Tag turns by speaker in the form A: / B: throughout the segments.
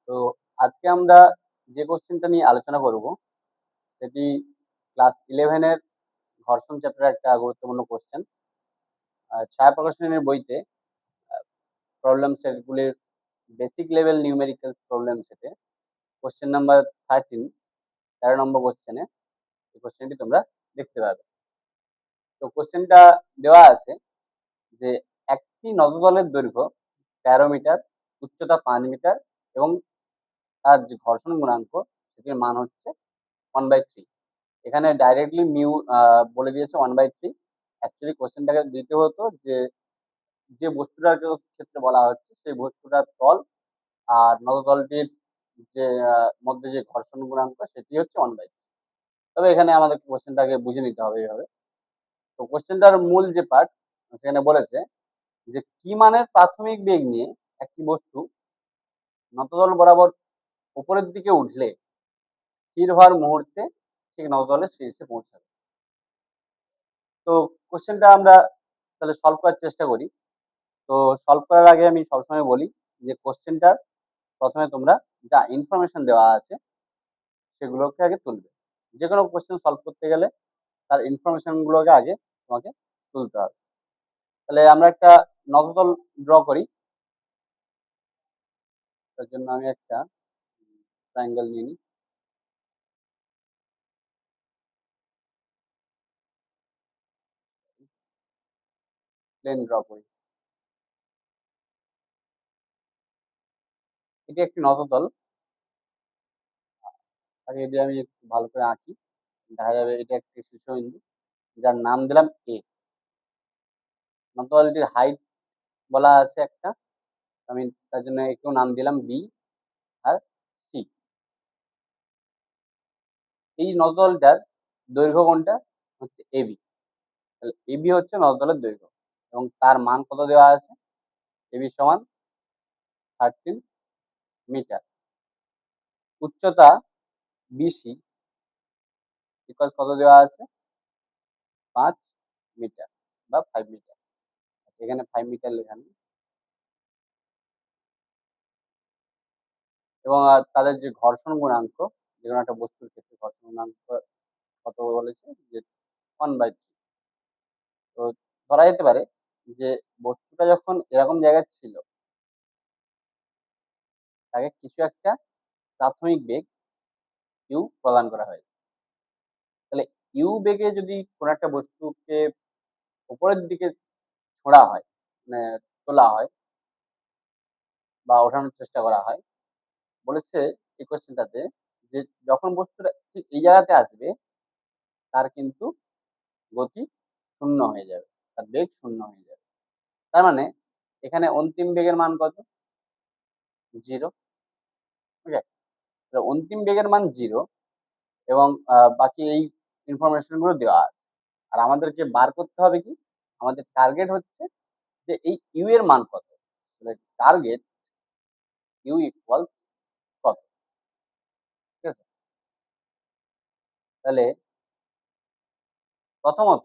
A: তো আজকে আমরা যে কোশ্চেনটা নিয়ে আলোচনা করব সেটি ক্লাস 11 এর ঘর্ষণ চ্যাপ্টারের একটা গুরুত্বপূর্ণ কোশ্চেন। ছায়া প্রকাশনের বইতে প্রবলেম সেটগুলির বেসিক লেভেল নিউমেরিক্যাল প্রবলেম সেটে কোশ্চেন নাম্বার 13 নম্বর কোশ্চেনে এই কোশ্চেনটি তোমরা দেখতে পাবে। তো কোশ্চেনটা দেওয়া আছে যে একটি নদতলের দৈর্ঘ্য 13 মিটার, উচ্চতা 5 মিটার এবং তার যে ঘর্ষণ গুণাঙ্ক সেটির মান হচ্ছে 1/3। এখানে ডাইরেক্টলি মিউ বলে দিয়েছে 1/3। অ্যাকচুয়ালি কোশ্চেনটাকে দিতে হতো যে যে বস্তুটার ক্ষেত্রে বলা হচ্ছে সেই বস্তুটার তল আর নদতলটির যে মধ্যে যে ঘর্ষণ গুণাঙ্ক সেটি হচ্ছে 1/3। তবে এখানে আমাদের কোশ্চেনটাকে বুঝে নিতে হবে এইভাবে। তো কোশ্চেনটার মূল যে পার্ট সেখানে বলেছে যে কি মানের প্রাথমিক বেগ নিয়ে একটি বস্তু নততল বরাবর উপরের দিকে উঠলে স্থির হওয়ার মুহূর্তে ঠিক নততলের শীর্ষে পৌঁছাবে। তো কোশ্চেনটা আমরা তাহলে সলভ করার চেষ্টা করি। তো সলভ করার আগে আমি সবসময় বলি যে কোশ্চেনটার প্রথমে তোমরা যা ইনফরমেশন দেওয়া আছে সেগুলোকে আগে তুলবে। যে কোনো কোশ্চেন সলভ করতে গেলে তার ইনফরমেশন গুলোকে আগে তোমাকে তুলতে হবে। তাহলে আমরা একটা নততল ড্র করি। তার জন্য আমি একটা ট্রায়াঙ্গেল নিয়ে নিই। প্লেন ড্র করি। এটি একটি নততল। আগে যদি আমি একটু ভালো করে আঁকি দেখা যাবে এটা একটি শীর্ষবিন্দু যার নাম দিলাম এ। নততলটির হাইট বলা আছে একটা, আমি তার জন্য একেও নাম দিলাম বি আর সি। এই নততলটার দৈর্ঘ্য কোনটা হচ্ছে এবি। তাহলে এবি হচ্ছে নততলের দৈর্ঘ্য এবং তার মান কত দেওয়া আছে? এবি সমান 13 মিটার। উচ্চতা বিসি ইকুয়াল কত দেওয়া আছে? 5 মিটার বা 5 মিটার। এখানে 5 মিটার লেখা নেই। এবং তাদের যে ঘর্ষণ গুণাঙ্ক, যে কোনো একটা বস্তুর ক্ষেত্রে ঘর্ষণ গুণাঙ্ক কত বলেছে যে 1/3। তো ধরা যেতে পারে যে বস্তুটা যখন এরকম জায়গায় ছিল তাকে কিছু একটা প্রাথমিক বেগ ইউ প্রদান করা হয়েছে। তাহলে ইউ বেগে যদি কোনো একটা বস্তুকে উপরের দিকে ছোঁড়া হয়, মানে তোলা হয় বা ওঠানোর চেষ্টা করা হয়, বলেছে এই কোশ্চেনটাতে যে যখন বস্তুটা ঠিক এই জায়গাতে আসবে তার কিন্তু গতি শূন্য হয়ে যাবে, তার বেগ শূন্য হয়ে যাবে। তার মানে এখানে অন্তিম বেগের মান কত? 0। ঠিক আছে, তো অন্তিম বেগের মান 0 এবং বাকি এই ইনফরমেশন গুলো দেওয়া আছে। আর আমাদেরকে বার করতে হবে কি, আমাদের টার্গেট হচ্ছে যে এই ইউ এর মান কত। টার্গেট ইউ ইকুয়ালস কত। ঠিক আছে, তাহলে প্রথমত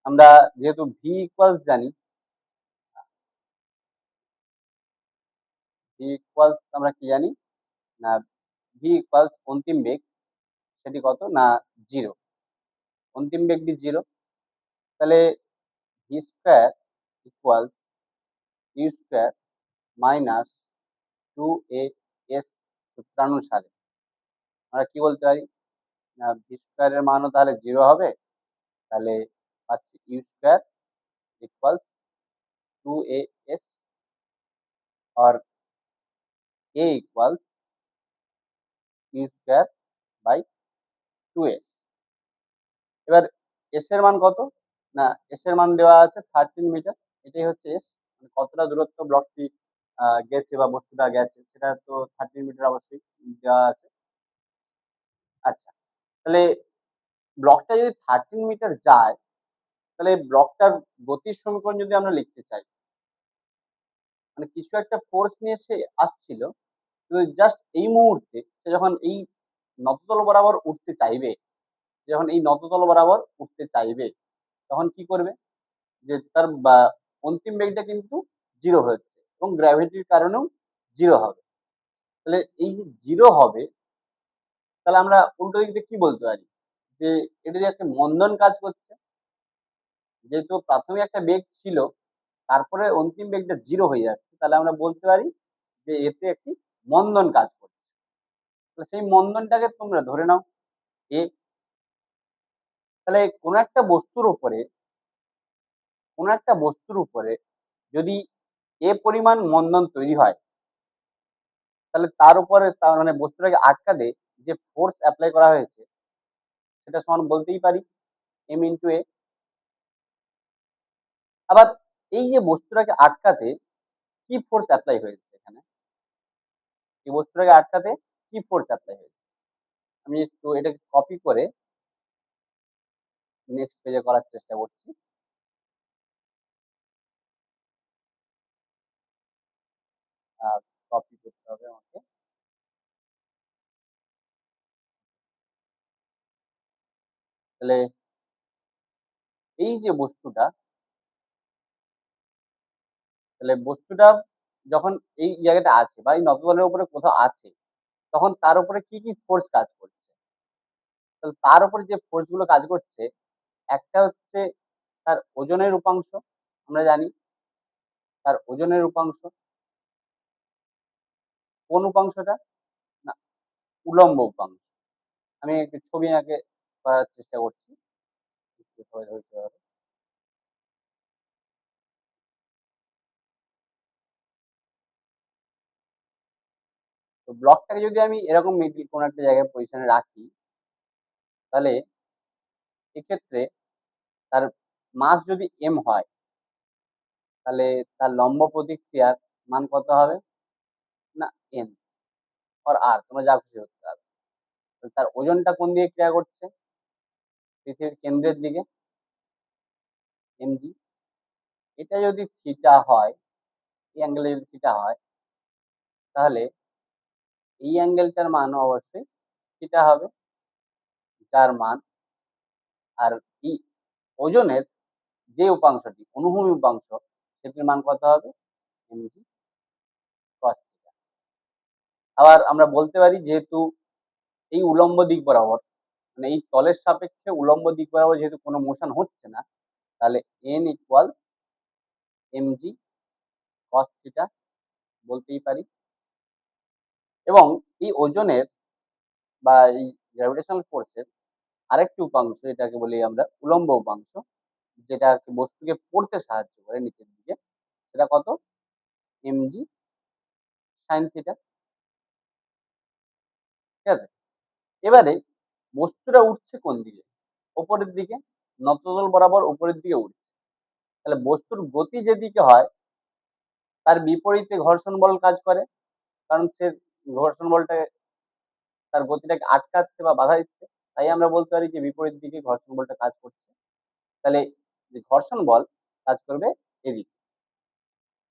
A: আমরা যেহেতু ভি ইকুয়ালস জানি, ভি ইকুয়ালস আমরা কি জানি না, ভি ইকুয়ালস অন্তিম বেগ সেটি কত না 0। অন্তিম বেগটি 0। তাহলে v square equals u square minus 2a s সূত্রানুসারে আমরা কি বলতে পারি না, ভি স্কোয়ারের মানও তাহলে 0 হবে। তাহলে পাচ্ছি u square equals 2a s और a equals u square by 2s। এবার এস এর মান কত না, এস এর মান দেওয়া আছে 13 মিটার। এটাই হচ্ছে এস, মানে কতটা দূরত্ব ব্লকটি গেছে বা বস্তুটা গেছে সেটা তো 13 মিটার অবশ্যই দেওয়া আছে। আচ্ছা, তাহলে ব্লকটা যদি 13 মিটার যায় তাহলে ব্লকটার গতির সমীকরণ যদি আমরা লিখতে চাই, মানে কিছু একটা ফোর্স নিয়ে সে আসছিল, জাস্ট এই মুহূর্তে সে যখন এই নততল বরাবর উঠতে চাইবে, যখন এই নততল বরাবর উঠতে চাইবে তখন কি করবে যে তার অন্তিম বেগটা কিন্তু 0 হচ্ছে এবং গ্র্যাভিটির কারণেও 0 হবে। তো তাহলে এই যে জিরো হবে, তাহলে আমরা উল্টো দিক দিয়ে কি বলতে পারি যে এটা যে একটা মন্দন কাজ করছে। যেহেতু প্রাথমিক একটা বেগ ছিল, তারপরে অন্তিম বেগটা জিরো হয়ে যাচ্ছে, তাহলে আমরা বলতে পারি যে এতে একটি মন্দন কাজ করছে। তো সেই মন্দনটাকে তোমরা ধরে নাও এ। তাহলে কোনো একটা বস্তুর উপরে যদি এ পরিমাণ মন্দন তৈরি হয়, তাহলে তার উপরে তার মানে বস্তুটাকে আটকাতে যে ফোর্স অ্যাপ্লাই করা হয়েছে, সেটা সমান বলতেই পারি এম ইন্টু এ। আবার এই যে বস্তুটাকে আটকাতে কি ফোর্স অ্যাপ্লাই হয়েছে এখানে, এই বস্তুটাকে আটকাতে কি ফোর্স অ্যাপ্লাই হয়েছে, আমি একটু এটাকে কপি করে নেক্সট পেজে করার চেষ্টা করছি। কপি করতে হবে আমাকে। তাহলে এই যে বস্তুটা, তাহলে বস্তুটা যখন এই জায়গাটা আছে বা এই নবতলের উপরে কোথাও আছে, তখন তার উপরে কি কি ফোর্স কাজ করছে। তাহলে তার উপরে যে ফোর্স গুলো কাজ করছে, একটা হচ্ছে তার ওজনের উপাংশ, আমরা জানি তার ওজনের উপাংশ। কোন উপাংশটা? না, উলম্ব উপাংশ। আমি একটু ছবি আঁকে করার চেষ্টা করছি, একটু সহজ হইতে হবে। তো ব্লকটাকে যদি আমি এরকম মিডিল কোন একটা জায়গায় পজিশনে রাখি, তাহলে এক্ষেত্রে তার মাস যদি এম হয়, তাহলে তার লম্ব প্রতিক্রিয়ার মান কত হবে? না, এন অর আর, তোমরা যা খুশি হতে পারবে। তার ওজনটা কোন দিকে ক্রিয়া করছে? পৃথিবীর কেন্দ্রের দিকে, এমজি। এটা যদি থিটা হয়, এই অ্যাঙ্গেলে যদি থিটা হয়, তাহলে এই অ্যাঙ্গেলটার মান অবশ্যই থিটা হবে, যার মান, আর এই ওজনের যে উপাংশটি অনুভূমিক উপাংশ, সেটির মান কত হবে? MG cos theta. আবার আমরা বলতে পারি যেহেতু এই উলম্ব দিক বরাবর, মানে এই তলের সাপেক্ষে উলম্ব দিক বরাবর যেহেতু কোনো মোশন হচ্ছে না, তাহলে N equal MG cos theta বলতেই পারি। এবং এই ওজনের বা এই গ্র্যাভিটেশনাল ফোর্সের আরেকটি উপাংশ, এটাকে বলি আমরা উলম্ব উপাংশ, যেটা আর কি বস্তুকে পড়তে সাহায্য করে নিচের দিকে, সেটা কত? MG sine theta. ঠিক আছে, এবারে বস্তুটা উঠছে কোন দিকে? ওপরের দিকে, নততল বরাবর উপরের দিকে উঠছে। তাহলে বস্তুর গতি যেদিকে হয়, তার বিপরীতে ঘর্ষণ বল কাজ করে, কারণ সে ঘর্ষণ বলটা তার গতিটাকে আটকাচ্ছে বা বাধা দিচ্ছে। তাই আমরা বলতে পারি যে বিপরীত দিকে ঘর্ষণ বলটা কাজ করছে। তাহলে যে ঘর্ষণ বল কাজ করবে এদিকে।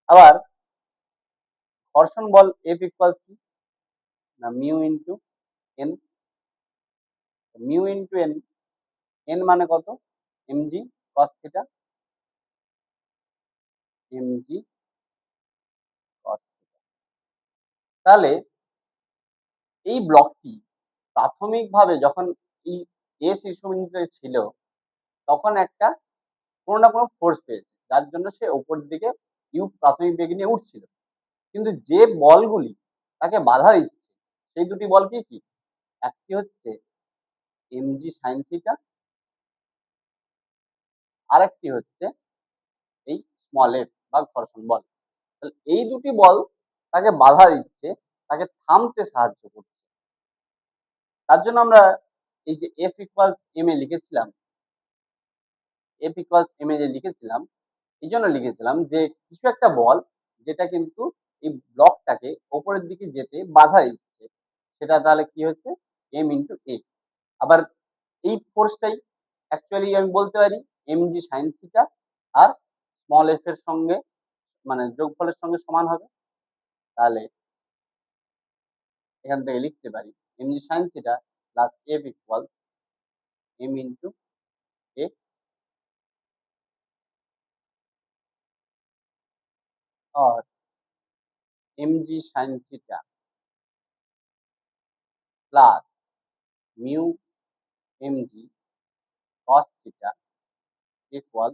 A: আবার ঘর্ষণ বল এফ ইকুয়ালস কি? না, mu into N. Mu into N, N মানে কত? MG cos theta, MG cos theta. তাহলে এই ব্লকটি প্রাথমিকভাবে যখন এই এ শীর্ষবিন্দুতে ছিল, তখন একটা কোনো না কোনো ফোর্স পেয়েছে, যার জন্য সে উপর দিকে ইউ প্রাথমিক বেগ নিয়ে উঠছিল। কিন্তু যে বলগুলি তাকে বাধা দিচ্ছে, সেই দুটি বল কি কি? একটি হচ্ছে এমজি সাইন থিটা, আরেকটি হচ্ছে এই স্মল এফ বা ঘর্ষণ বল। তাহলে এই দুটি বল তাকে বাধা দিচ্ছে, তাকে থামতে সাহায্য করছে। তার জন্য আমরা এই যে এফ ইকুয়াল এম এ লিখেছিলাম, এফ ইকুয়াল এম এ যে লিখেছিলাম, এই জন্য লিখেছিলাম যে কিছু একটা বল যেটা কিন্তু এই ব্লকটাকে ওপরের দিকে যেতে বাধা দিচ্ছে, সেটা তাহলে কি হচ্ছে? এম ইন্টু এ। আবার এই ফোর্সটাই অ্যাকচুয়ালি আমি বলতে পারি এমজি সাইন থিটা আর স্মল এফ এর সঙ্গে, মানে যোগফলের সঙ্গে সমান হবে। তাহলে এখান থেকে লিখতে পারি mg sine theta plus f equal m into a. और mg sin theta plus mu mg cos theta equal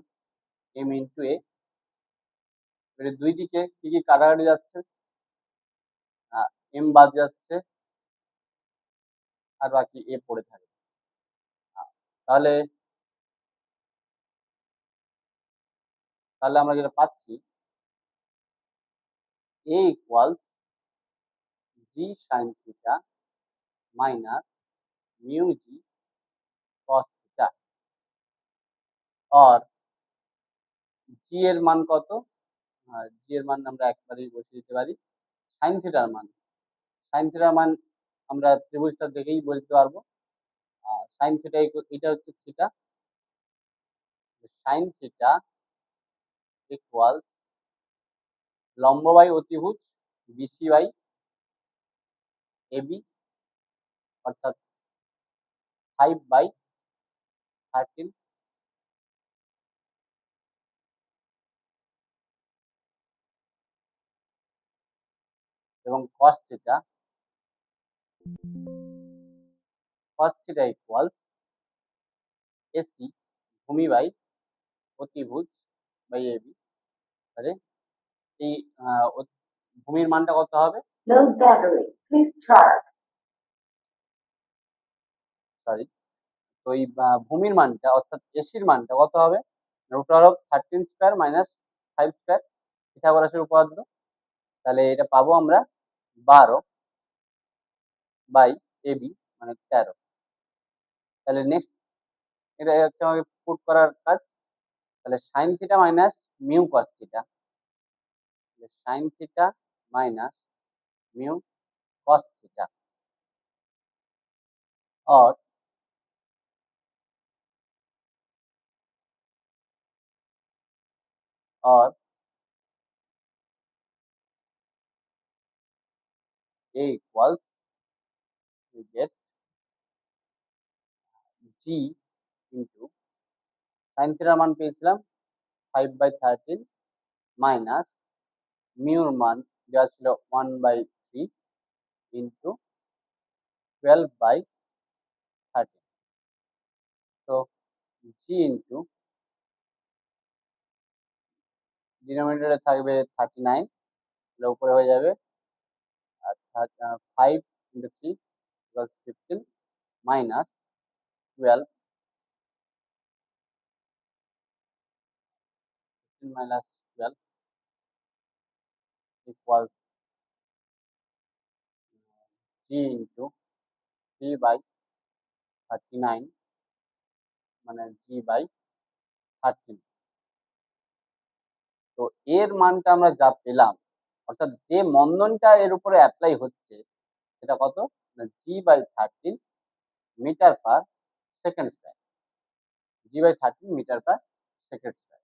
A: m into a. এর দুই দিকে কি কি কাটাকাটি যাচ্ছে, এম বাদ যাচ্ছে আর বাকি এ পড়ে থাকে। তাহলে তাহলে আমরা যেটা পাচ্ছি a equal g sine theta minus mu g cos theta. আর জি এর মান কত? জি এর মান আমরা একবারেই বসিয়ে দিতে পারি। সাইন থিটার মান, সাইন থিটার মান আমরা ত্রিভুজটা দেখেই বলতে পারবো। সাইন থিটা এটা হচ্ছে থিটা, সাইন থিটা ইকুয়াল লম্ব বাই অতিভুজ বিসি বাই এবি, অর্থাৎ 5/13 এবং cos থিটা ইকুয়াল এসি ভূমি বাই অতিভুজ বাই এবি। তাহলে এই ভূমির মানটা কত হবে? সরি, তো এই ভূমির মানটা অর্থাৎ এসির মানটা কত হবে? √13² মাইনাস 5², পিথাগোরাসের উপপাদ্য। তাহলে এটা পাবো আমরা 12/এবি মানে 13। তাহলে নেক্সট এটা হচ্ছে আমাকে পুট করার কাজ। তাহলে sign theta minus mu cos theta, sign theta minus mu cos theta और और a equals we get g into sin থিটার মান পেয়েছিলাম 5/13 মাইনাস মিউর মান যা ছিল 1/3 ইন্টু 12/13। তো g ইন্টু ডিনোমিনেটরে থাকবে 39, তাহলে উপরে হয়ে যাবে আর 5 into 3 plus 15 minus 12, 15 minus 12 equal g into 3/39 মানে g/13। তো এর মানটা আমরা যা পেলাম, অর্থাৎ যে মন্দনটা এর উপরে অ্যাপ্লাই হচ্ছে সেটা কত? না g/13 metre per second square, g/13 metre per second square.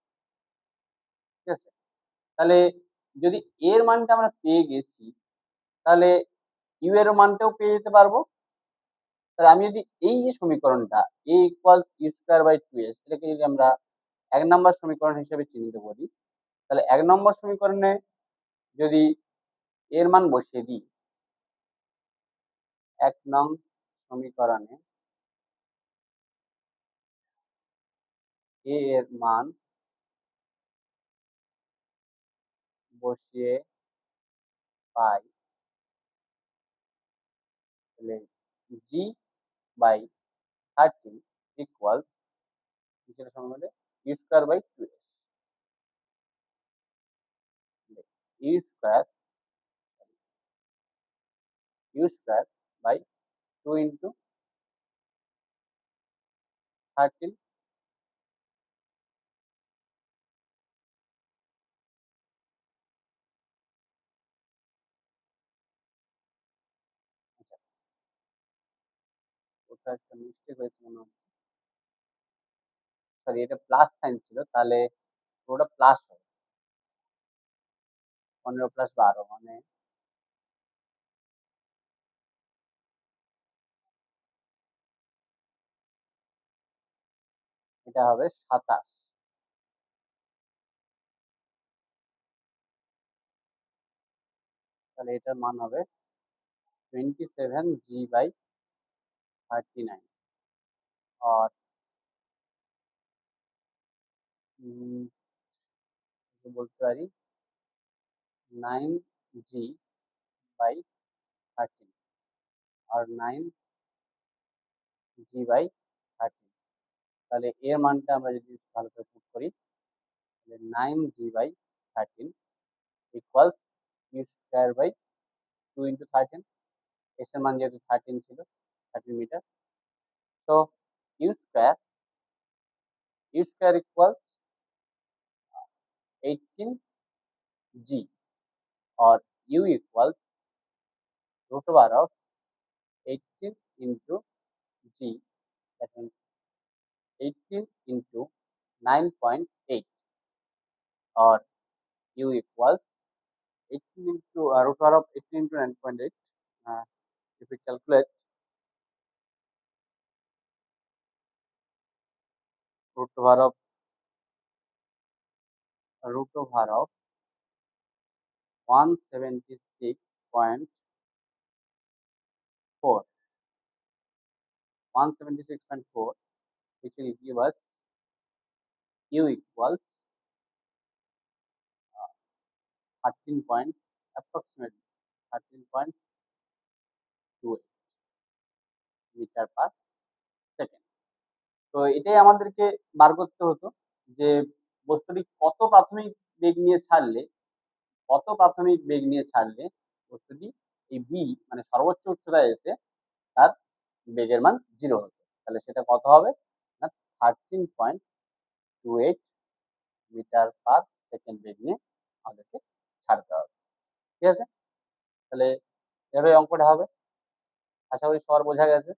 A: ঠিক আছে, তাহলে যদি এর মানটা আমরা পেয়ে গেছি তাহলে ইউ এর মানটাও পেয়ে যেতে পারবো। তাহলে আমি যদি এই যে সমীকরণটা a ইকুয়াল u²/2s এটাকে যদি আমরা 1 নম্বর সমীকরণ হিসেবে চিহ্নিত করি, তাহলে 1 নম্বর সমীকরণে যদি এর মান বসিয়ে দিই, 1 নং সমীকরণে এ এর মান বসিয়ে পাই, তাহলে g/13 ইকুয়াল কিসের সমান হলে u²/2s, u² u²/2 ইন্টু 13। আচ্ছা, ওটা একটা মিস্টেক হয়েছে মনে হচ্ছে, সরি এটা প্লাস সাইন ছিল, তাহলে ওটা প্লাস হবে 15 + 12 মানে এটা হবে 27। তাহলে এটার মান হবে 27 g/13। 39 और বলতে পারি 9g/13 আর 9g/13। তাহলে এর মানটা আমরা যদি ভালো করে পুট করি, তাহলে 9g/13 equals u square by 2 into 13। S এর মান যেহেতু 13 ছিল, 13 মিটার, তো ইউ স্কোয়ার ইকুয়ালস 18g और u equals root over of 18 into g, that means 18 into 9.8, or u equals 18 into root over of 18 into 9.8. If we calculate root over of 176.4, 176.4, which will give us u equals 13 point, approximately 13.28 metre per second. তো এটাই আমাদেরকে বার করতে হতো যে বস্তুটি কত প্রাথমিক বেগ নিয়ে ছাড়লে বস্তুটি এই বি মানে সর্বোচ্চ উচ্চতায় এসে তার বেগের মান 0 হতো। তাহলে সেটা কত হবে না, 13.28 মিটার পার সেকেন্ড বেগ নিয়ে আমাদেরকে ছাড়তে হবে। ঠিক আছে, তাহলে এভাবে অঙ্কটা হবে। আশা করি সবার বোঝা গেছে।